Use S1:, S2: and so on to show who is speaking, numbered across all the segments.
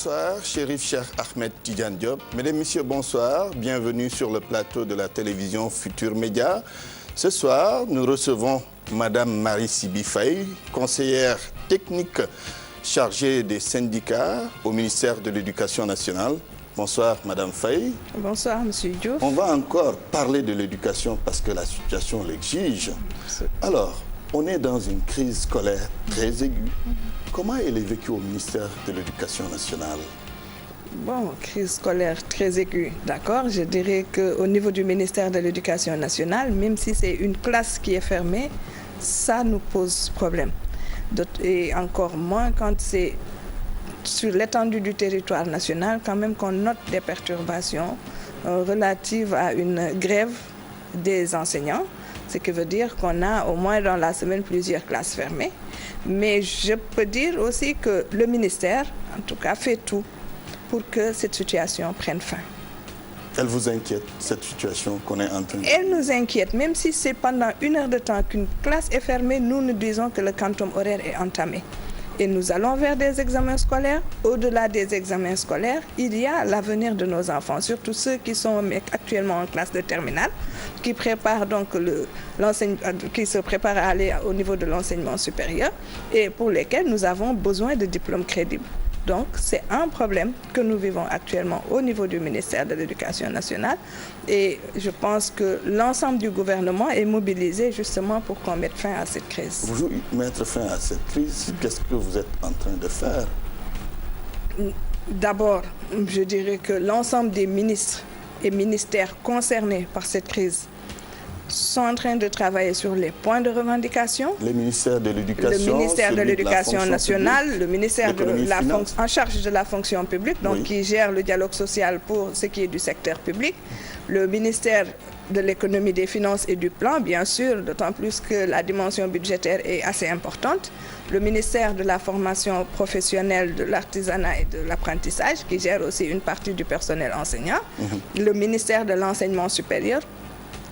S1: Bonsoir, Chérif Cheikh Ahmed Tidiane Diop. Mesdames, Messieurs, bonsoir. Bienvenue sur le plateau de la télévision Futur Média. Ce soir, nous recevons Madame Marie Siby Faye, conseillère technique chargée des syndicats au ministère de l'Éducation nationale. Bonsoir, Madame Faye.
S2: Bonsoir, Monsieur Diouf.
S1: On va encore parler de l'éducation parce que la situation l'exige. Alors, on est dans une crise scolaire très aiguë. Comment elle est vécue au ministère de l'Éducation nationale?
S2: Bon, crise scolaire très aiguë, d'accord. Je dirais qu'au niveau du ministère de l'Éducation nationale, même si c'est une classe qui est fermée, ça nous pose problème. Et encore moins quand c'est sur l'étendue du territoire national, quand même qu'on note des perturbations relatives à une grève des enseignants. Ce qui veut dire qu'on a au moins dans la semaine plusieurs classes fermées. Mais je peux dire aussi que le ministère, en tout cas, fait tout pour que cette situation prenne fin.
S1: Elle vous inquiète, cette situation qu'on est en train de...
S2: Elle nous inquiète, même si c'est pendant 1 heure de temps qu'une classe est fermée, nous nous disons que le quantum horaire est entamé. Et nous allons vers des examens scolaires. Au-delà des examens scolaires, il y a l'avenir de nos enfants, surtout ceux qui sont actuellement en classe de terminale, qui préparent donc qui se préparent à aller au niveau de l'enseignement supérieur et pour lesquels nous avons besoin de diplômes crédibles. Donc, c'est un problème que nous vivons actuellement au niveau du ministère de l'Éducation nationale et je pense que l'ensemble du gouvernement est mobilisé justement pour qu'on mette fin à cette crise.
S1: Vous mettre fin à cette crise, qu'est-ce que vous êtes en train de faire?
S2: D'abord, je dirais que l'ensemble des ministres et ministères concernés par cette crise sont en train de travailler sur les points de revendication.
S1: Le ministère de l'Éducation,
S2: le ministère de l'Éducation nationale,
S1: publique,
S2: le ministère en charge de la fonction publique, donc qui gère le dialogue social pour ce qui est du secteur public, le ministère de l'économie, des finances et du plan, bien sûr, d'autant plus que la dimension budgétaire est assez importante, le ministère de la formation professionnelle, de l'artisanat et de l'apprentissage, qui gère aussi une partie du personnel enseignant, le ministère de l'enseignement supérieur,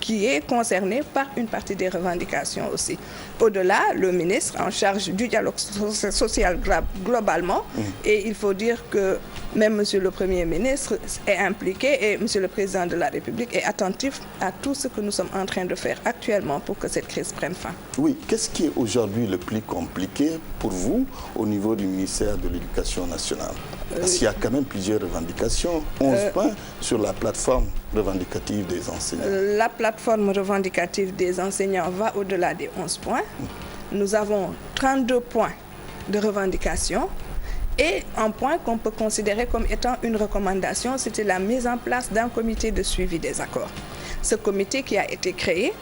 S2: qui est concerné par une partie des revendications aussi. Au-delà, le ministre en charge du dialogue social globalement, et il faut dire que même Monsieur le Premier ministre est impliqué et Monsieur le Président de la République est attentif à tout ce que nous sommes en train de faire actuellement pour que cette crise prenne fin.
S1: Oui, qu'est-ce qui est aujourd'hui le plus compliqué pour vous au niveau du ministère de l'Éducation nationale? Parce qu'il y a quand même plusieurs revendications, 11 points sur la plateforme revendicative des enseignants.
S2: La plateforme revendicative des enseignants va au-delà des 11 points. Nous avons 32 points de revendication et un point qu'on peut considérer comme étant une recommandation, c'était la mise en place d'un comité de suivi des accords. Ce comité qui a été créé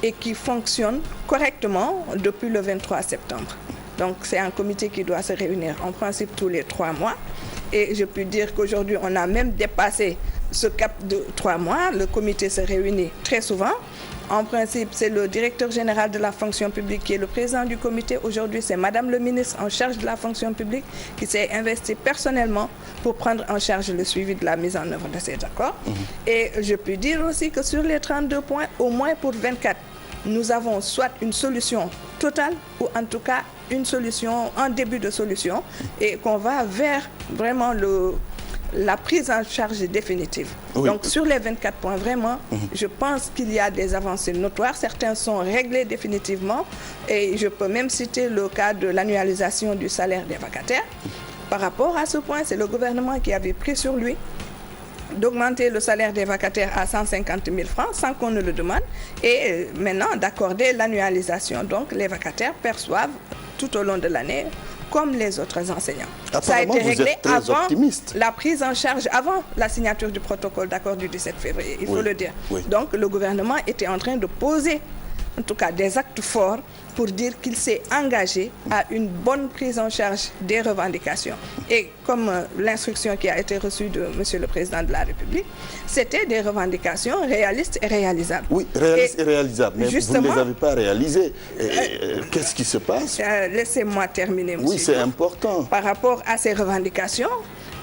S2: et qui fonctionne correctement depuis le 23 septembre. Donc c'est un comité qui doit se réunir en principe tous les 3 mois. Et je peux dire qu'aujourd'hui, on a même dépassé ce cap de 3 mois. Le comité se réunit très souvent. En principe, c'est le directeur général de la fonction publique qui est le président du comité. Aujourd'hui, c'est Madame le ministre en charge de la fonction publique qui s'est investie personnellement pour prendre en charge le suivi de la mise en œuvre de ces accords. Et je peux dire aussi que sur les 32 points, au moins pour 24, nous avons soit une solution totale ou en tout cas une solution, un début de solution et qu'on va vers vraiment la prise en charge définitive. Oui. Donc sur les 24 points, vraiment, je pense qu'il y a des avancées notoires. Certains sont réglés définitivement et je peux même citer le cas de l'annualisation du salaire des vacataires. Par rapport à ce point, c'est le gouvernement qui avait pris sur lui d'augmenter le salaire des vacataires à 150 000 francs sans qu'on ne le demande et maintenant d'accorder l'annualisation. Donc les vacataires perçoivent tout au long de l'année comme les autres enseignants. Ça a été réglé avant la prise en charge, avant la signature du protocole d'accord du 17 février, il faut le dire. Oui. Donc le gouvernement était en train de poser en tout cas des actes forts pour dire qu'il s'est engagé à une bonne prise en charge des revendications. Et comme l'instruction qui a été reçue de Monsieur le Président de la République, c'était des revendications réalistes et réalisables.
S1: Oui, réalistes et réalisables, mais vous ne les avez pas réalisées. Qu'est-ce qui se passe?
S2: Laissez-moi terminer, monsieur.
S1: Oui, c'est important.
S2: Par rapport à ces revendications,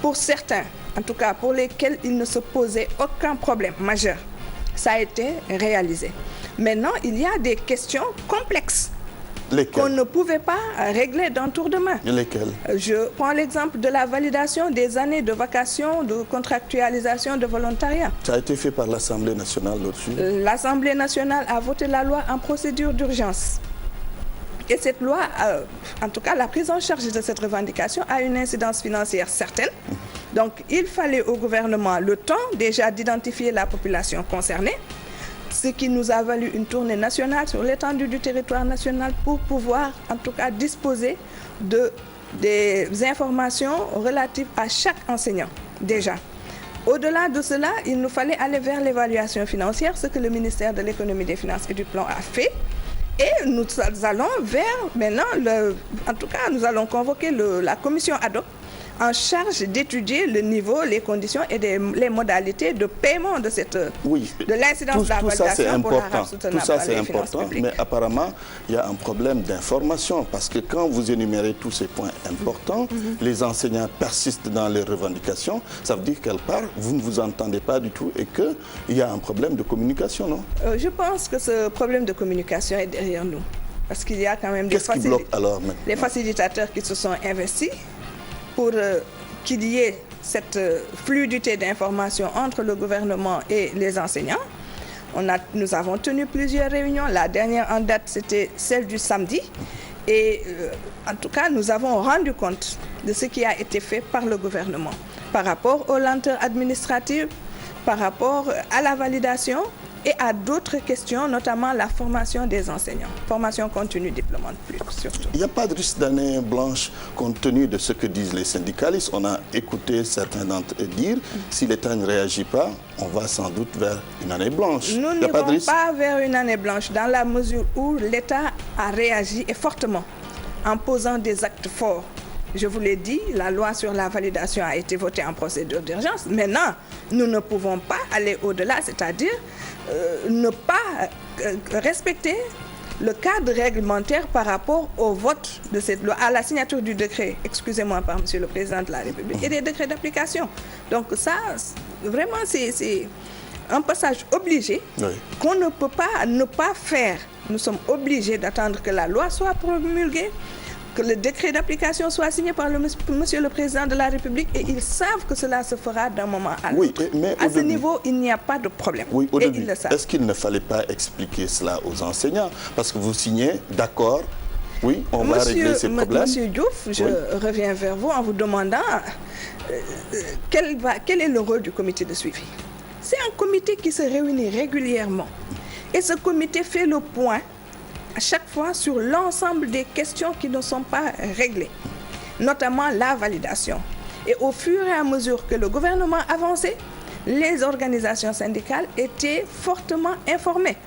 S2: pour certains, en tout cas pour lesquels il ne se posait aucun problème majeur, ça a été réalisé. Maintenant, il y a des questions complexes qu'on ne pouvait pas régler d'un tour de main.
S1: Lesquels?
S2: Je prends l'exemple de la validation des années de vacation, de contractualisation, de volontariat.
S1: Ça a été fait par l'Assemblée nationale là-dessus.
S2: L'Assemblée nationale a voté la loi en procédure d'urgence. Et cette loi, en tout cas, la prise en charge de cette revendication a une incidence financière certaine. Donc, il fallait au gouvernement le temps déjà d'identifier la population concernée, ce qui nous a valu une tournée nationale sur l'étendue du territoire national pour pouvoir, en tout cas, disposer des informations relatives à chaque enseignant, déjà. Au-delà de cela, il nous fallait aller vers l'évaluation financière, ce que le ministère de l'Économie, des Finances et du Plan a fait. Et nous allons vers, maintenant, en tout cas, nous allons convoquer la commission ad hoc en charge d'étudier le niveau, les conditions et les modalités de paiement de l'incidence de la validation pour la rame soutenable.
S1: Tout ça, c'est important, mais apparemment, il y a un problème d'information parce que quand vous énumérez tous ces points importants, les enseignants persistent dans les revendications, ça veut dire quelque part, vous ne vous entendez pas du tout et qu'il y a un problème de communication, non?
S2: Je pense que ce problème de communication est derrière nous parce qu'il y a quand même
S1: Qu'est-ce qui bloque alors maintenant?
S2: Les facilitateurs qui se sont investis pour qu'il y ait cette fluidité d'informations entre le gouvernement et les enseignants. Nous avons tenu plusieurs réunions. La dernière en date, c'était celle du samedi. Et en tout cas, nous avons rendu compte de ce qui a été fait par le gouvernement par rapport aux lenteurs administratives, par rapport à la validation et à d'autres questions, notamment la formation des enseignants. Formation continue, diplômante plus surtout.
S1: Il n'y a pas de risque d'année blanche compte tenu de ce que disent les syndicalistes. On a écouté certains d'entre eux dire si l'État ne réagit pas, on va sans doute vers une année blanche.
S2: Nous n'irons pas vers une année blanche dans la mesure où l'État a réagi et fortement en posant des actes forts. Je vous l'ai dit, la loi sur la validation a été votée en procédure d'urgence. Maintenant, nous ne pouvons pas aller au-delà, c'est-à-dire ne pas respecter le cadre réglementaire par rapport au vote de cette loi, à la signature du décret, excusez-moi, par Monsieur le Président de la République, et des décrets d'application. Donc ça, vraiment, c'est un passage obligé qu'on ne peut pas ne pas faire. Nous sommes obligés d'attendre que la loi soit promulguée, que le décret d'application soit signé par Monsieur le Président de la République et ils savent que cela se fera d'un moment à l'autre.
S1: Oui, mais
S2: à ce niveau, il n'y a pas de problème.
S1: Oui, au début,
S2: ils le savent.
S1: Est-ce qu'il ne fallait pas expliquer cela aux enseignants? Parce que vous signez, d'accord, oui, on va régler ces problèmes.
S2: Monsieur Diouf, je reviens vers vous en vous demandant quel est le rôle du comité de suivi. C'est un comité qui se réunit régulièrement et ce comité fait le point à chaque fois sur l'ensemble des questions qui ne sont pas réglées, notamment la validation. Et au fur et à mesure que le gouvernement avançait, les organisations syndicales étaient fortement informées.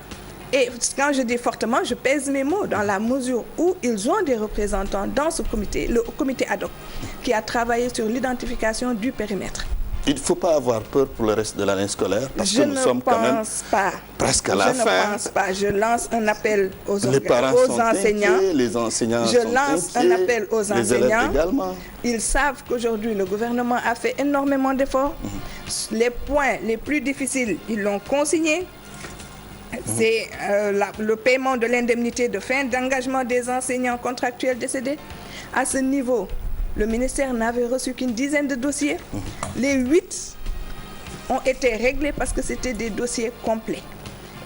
S2: Et quand je dis fortement, je pèse mes mots dans la mesure où ils ont des représentants dans ce comité, le comité ad hoc, qui a travaillé sur l'identification du périmètre.
S1: Il ne faut pas avoir peur pour le reste de l'année scolaire parce que nous sommes quand même presque à la fin.
S2: Je ne pense pas. Je lance un appel aux enseignants.
S1: Les enseignants
S2: Je lance un appel aux enseignants.
S1: Les élèves également.
S2: Ils savent qu'aujourd'hui, le gouvernement a fait énormément d'efforts. Les points les plus difficiles, ils l'ont consigné. C'est le paiement de l'indemnité de fin d'engagement des enseignants contractuels décédés. À ce niveau, le ministère n'avait reçu qu'une dizaine de dossiers. Les 8 ont été réglés parce que c'était des dossiers complets.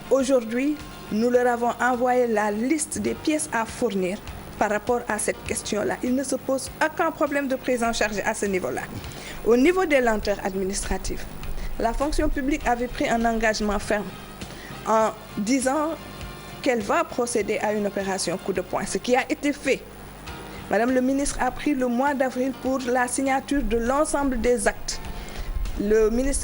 S2: Aujourd'hui, nous leur avons envoyé la liste des pièces à fournir par rapport à cette question-là. Il ne se pose aucun problème de prise en charge à ce niveau-là. Au niveau des lenteurs administratives, la fonction publique avait pris un engagement ferme en disant qu'elle va procéder à une opération coup de poing, ce qui a été fait. Madame le ministre a pris le mois d'avril pour la signature de l'ensemble des actes.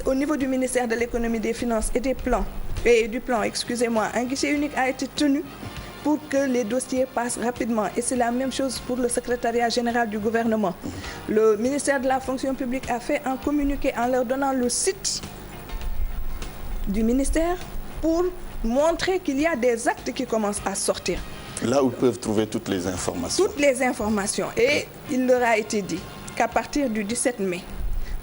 S2: Au niveau du ministère de l'Économie, des Finances et du plan, un guichet unique a été tenu pour que les dossiers passent rapidement. Et c'est la même chose pour le secrétariat général du gouvernement. Le ministère de la fonction publique a fait un communiqué en leur donnant le site du ministère pour montrer qu'il y a des actes qui commencent à sortir.
S1: Là où ils peuvent trouver toutes les informations.
S2: Toutes les informations. Et il leur a été dit qu'à partir du 17 mai,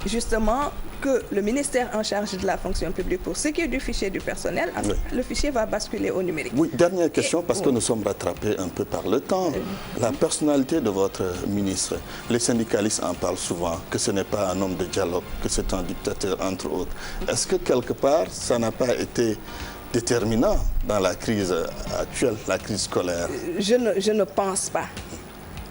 S2: justement que le ministère en charge de la fonction publique, pour ce qui est du fichier du personnel,
S1: Oui.
S2: le fichier va basculer au numérique.
S1: Oui, dernière question, parce que nous sommes rattrapés un peu par le temps. La personnalité de votre ministre, les syndicalistes en parlent souvent, que ce n'est pas un homme de dialogue, que c'est un dictateur, entre autres. Est-ce que quelque part, ça n'a pas été déterminant dans la crise actuelle, la crise scolaire?
S2: Je ne pense pas.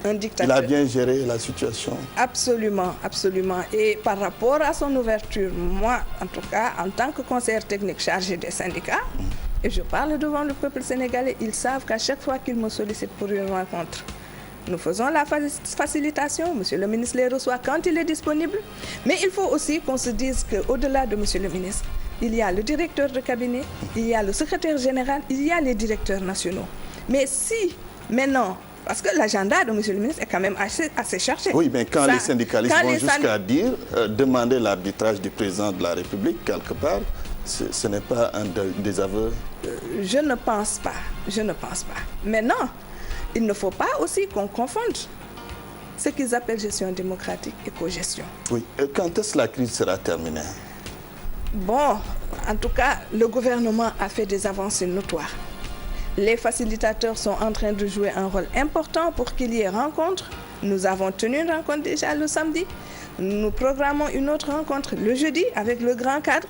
S2: Un dictateur.
S1: Il a bien géré la situation?
S2: Absolument, absolument. Et par rapport à son ouverture, moi, en tout cas, en tant que conseillère technique chargée des syndicats, et je parle devant le peuple sénégalais, ils savent qu'à chaque fois qu'ils me sollicitent pour une rencontre, nous faisons la facilitation. Monsieur le ministre les reçoit quand il est disponible. Mais il faut aussi qu'on se dise qu'au-delà de monsieur le ministre, il y a le directeur de cabinet, il y a le secrétaire général, il y a les directeurs nationaux. Mais si maintenant... Parce que l'agenda de M. le ministre est quand même assez chargé.
S1: Oui, mais quand les syndicalistes vont jusqu'à dire, demander l'arbitrage du président de la République, quelque part, ce n'est pas un désaveu?
S2: Je ne pense pas. Je ne pense pas. Maintenant, il ne faut pas aussi qu'on confonde ce qu'ils appellent gestion démocratique et co-gestion.
S1: Oui. Quand est-ce que la crise sera terminée?
S2: Bon, en tout cas, le gouvernement a fait des avancées notoires. Les facilitateurs sont en train de jouer un rôle important pour qu'il y ait rencontre. Nous avons tenu une rencontre déjà le samedi. Nous programmons une autre rencontre le jeudi avec le grand cadre.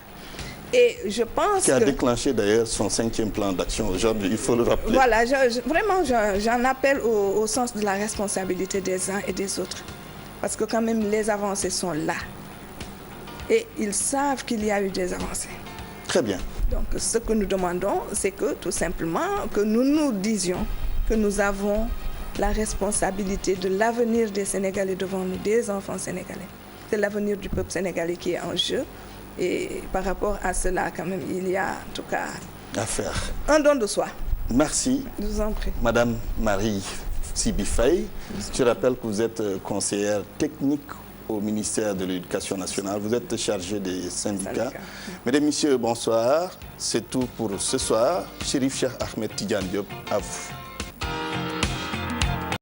S2: Et je pense
S1: qui a déclenché d'ailleurs son 5e plan d'action aujourd'hui, il faut le rappeler.
S2: Voilà, vraiment, j'en appelle au sens de la responsabilité des uns et des autres. Parce que quand même, les avancées sont là. Et ils savent qu'il y a eu des avancées.
S1: Très bien.
S2: Donc, ce que nous demandons, c'est que tout simplement, que nous nous disions que nous avons la responsabilité de l'avenir des Sénégalais devant nous, des enfants sénégalais. C'est l'avenir du peuple sénégalais qui est en jeu. Et par rapport à cela, quand même, il y a en tout cas
S1: à faire.
S2: Un don de soi.
S1: Merci.
S2: Je vous en prie.
S1: Madame Marie Siby Faye, je rappelle que vous êtes conseillère technique au ministère de l'Éducation nationale. Vous êtes chargée des syndicats. Mesdames, Messieurs, bonsoir. C'est tout pour ce soir. Chérif Cheikh Ahmed Tidiane Diop, à vous.